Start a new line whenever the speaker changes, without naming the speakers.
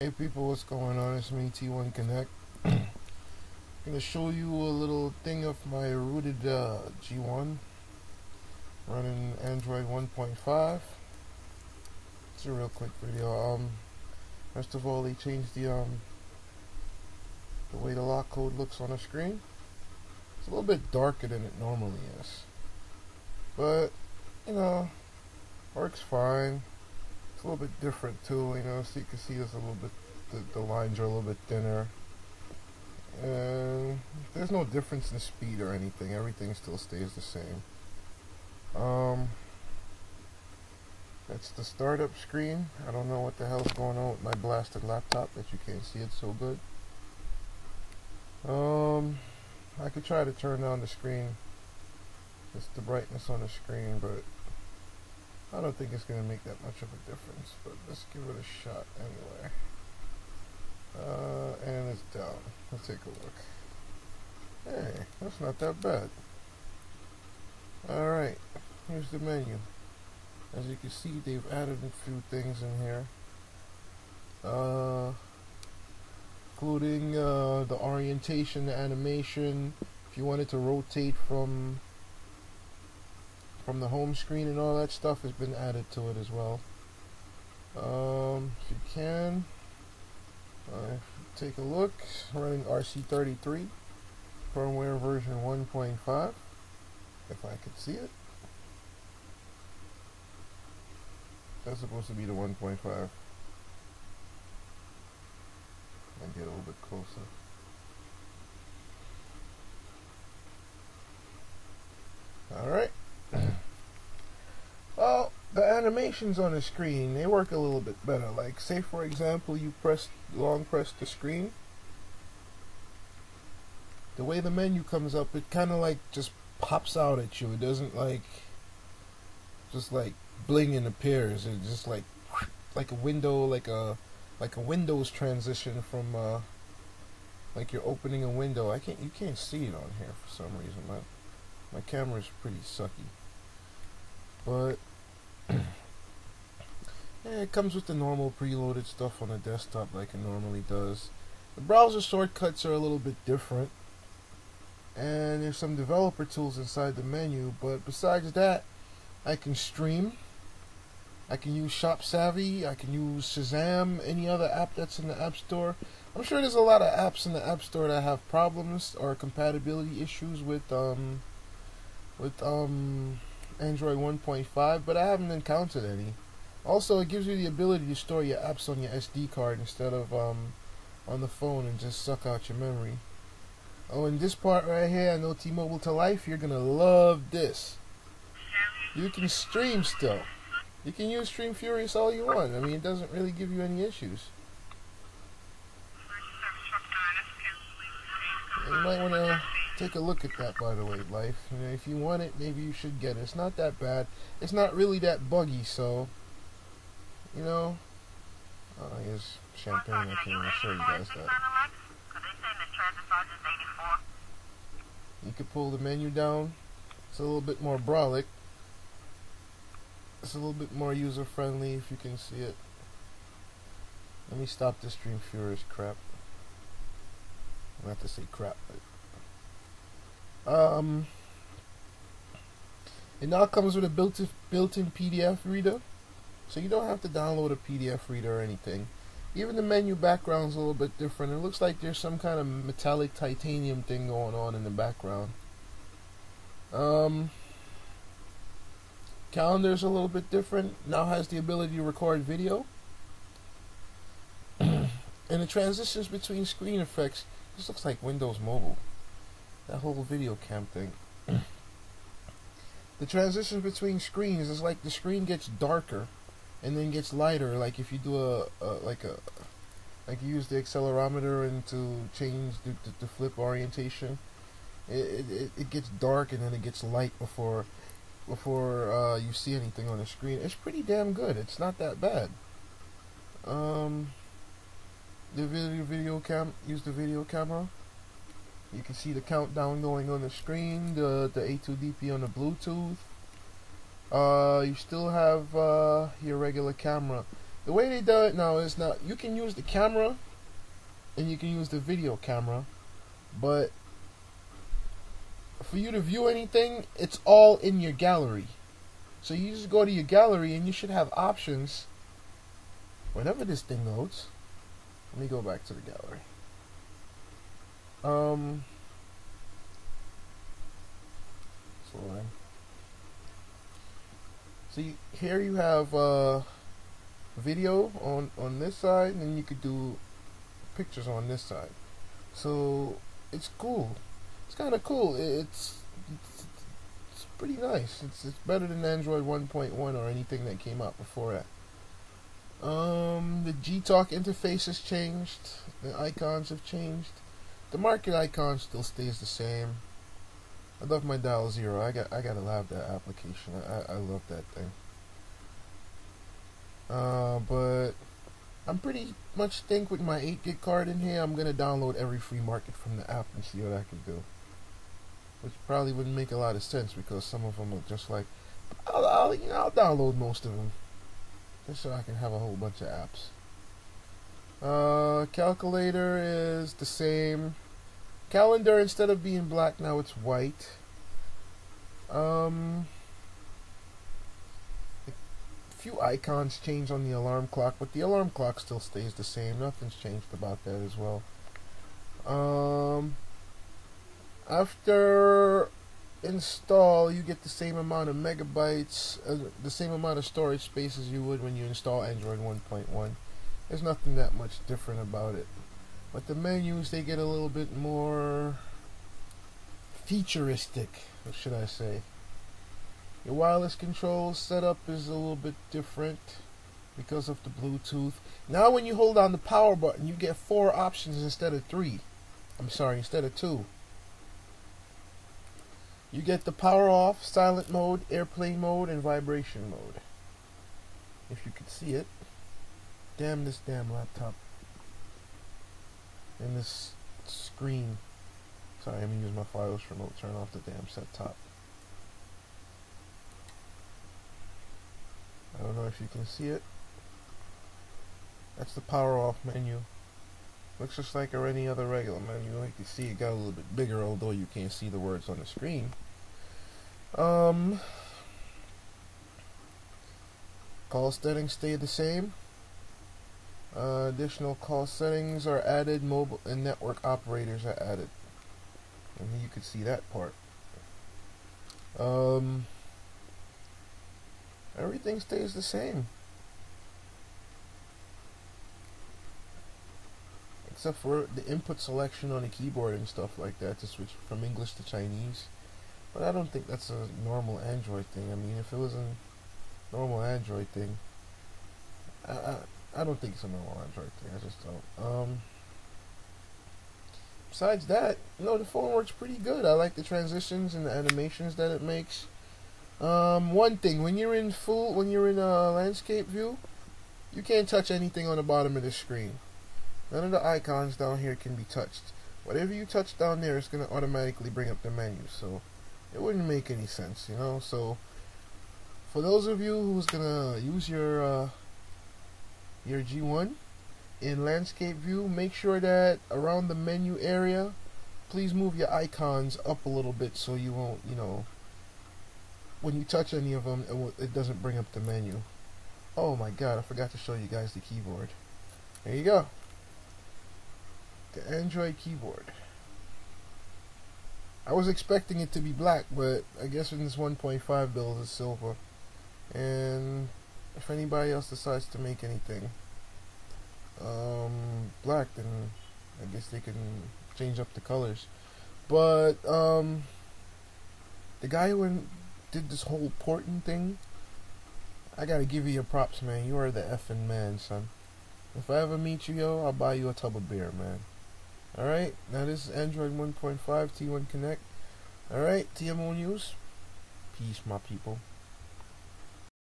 Hey people, what's going on? It's me, T1 Connect. I'm gonna show you a little thing of my rooted G1 running Android 1.5. It's a real quick video. First of all, they changed the way the lock code looks on the screen. It's a little bit darker than it normally is, but you know, works fine. It's a little bit different too, so you can see there's a little bit, the lines are a little bit thinner. And there's no difference in speed or anything, everything still stays the same. That's the startup screen. I don't know what the hell's going on with my blasted laptop that you can't see it so good. I could try to turn down the screen, just the brightness on the screen, but I don't think it's going to make that much of a difference, but let's give it a shot anyway. And it's down. Let's take a look. Hey, that's not that bad. Alright, here's the menu. As you can see, they've added a few things in here. Including the orientation, the animation. If you wanted to rotate from the home screen and all that stuff has been added to it as well. If you can, take a look. Running RC33 firmware version 1.5. If I could see it. That's supposed to be the 1.5. And get a little bit closer. Alright. Well, the animations on the screen, they work a little bit better. Like, say for example, you long press the screen. The way the menu comes up, it kind of like just pops out at you. It doesn't just like bling and appears. It's just like a window, like a Windows transition from like you're opening a window. You can't see it on here for some reason. My camera's pretty sucky. But yeah, it comes with the normal preloaded stuff on the desktop like it normally does. The browser shortcuts are a little bit different, and there's some developer tools inside the menu, but besides that, I can stream, I can use Shop Savvy, I can use Shazam, any other app that's in the App Store. I'm sure there's a lot of apps in the App Store that have problems or compatibility issues with Android 1.5, but I haven't encountered any. Also, it gives you the ability to store your apps on your SD card instead of on the phone and just suck out your memory. Oh, and this part right here, I know T-Mobile to Life, you're gonna love this. You can stream still. You can use Stream Furious all you want. I mean, it doesn't really give you any issues. You might want to take a look at that, by the way, Life. If you want it, maybe you should get it. It's not that bad. It's not really that buggy, so, oh, here's champagne. I can't even show you guys that. You can pull the menu down. It's a little bit more brolic. It's a little bit more user-friendly, if you can see it. Let me stop this Stream Furious crap. I don't have to say crap, but it now comes with a built-in PDF reader, so you don't have to download a PDF reader or anything. Even the menu background's a little bit different. It looks like there's some kind of metallic titanium thing going on in the background. Calendar's a little bit different. Now has the ability to record video. And the transitions between screen effects, this looks like Windows Mobile. That whole video cam thing. The transitions between screens is like the screen gets darker and then gets lighter. Like if you do like you use the accelerometer and to change the flip orientation, it gets dark and then it gets light before you see anything on the screen. It's pretty damn good. It's not that bad. The video camera. You can see the countdown going on the screen, the A2DP on the Bluetooth. You still have your regular camera. The way they do it now is now you can use the camera and you can use the video camera, but for you to view anything, it's all in your gallery. So you just go to your gallery and you should have options whenever this thing loads. Let me go back to the gallery. See, here you have video on this side, and then you could do pictures on this side. So it's cool. It's kind of cool. It's pretty nice. It's better than Android 1.1 or anything that came out before that. The G-Talk interface has changed. The icons have changed. The market icon still stays the same. I love my dial 0. I gotta love that application. I love that thing. But I'm pretty much think with my 8 gig card in here, I'm gonna download every free market from the app and see what I can do. Which probably wouldn't make a lot of sense because some of them are just like, I'll download most of them just so I can have a whole bunch of apps. Calculator is the same. Calendar, instead of being black, now it's white. A few icons change on the alarm clock, but the alarm clock still stays the same. Nothing's changed about that as well. After install, you get the same amount of megabytes, the same amount of storage space as you would when you install Android 1.1. There's nothing that much different about it. But the menus, they get a little bit more futuristic, what should I say. Your wireless control setup is a little bit different because of the Bluetooth. Now when you hold down the power button, you get 4 options instead of 3. I'm sorry, instead of 2. You get the power off, silent mode, airplane mode, and vibration mode. If you could see it. Damn this damn laptop. And this screen. Sorry, I'm using my Fios remote. Turn off the damn set top. I don't know if you can see it. That's the power off menu. Looks just like any other regular menu. Like you see, it got a little bit bigger, although you can't see the words on the screen. Call settings stay the same. Additional call settings are added. Mobile and network operators are added. And you can see that part. Everything stays the same. Except for the input selection on the keyboard and stuff like that to switch from English to Chinese. But I don't think that's a normal Android thing. I mean, if it was a normal Android thing, I don't think it's a normal Android thing. I just don't. Besides that, the phone works pretty good. I like the transitions and the animations that it makes. One thing, when you're in landscape view, you can't touch anything on the bottom of the screen. None of the icons down here can be touched. Whatever you touch down there is going to automatically bring up the menu. So it wouldn't make any sense, So for those of you who's going to use your G1 in landscape view, make sure that around the menu area, please move your icons up a little bit so you won't, when you touch any of them, it doesn't bring up the menu. Oh my god, I forgot to show you guys the keyboard. There you go. The Android keyboard. I was expecting it to be black, but I guess in this 1.5 build it's silver. And if anybody else decides to make anything black, then I guess they can change up the colors. But the guy who did this whole porting thing, I gotta give you your props, man. You are the effing man, son. If I ever meet you, I'll buy you a tub of beer, man. Alright, now this is Android 1.5 T1 Connect. Alright, Tmonews. Peace, my people.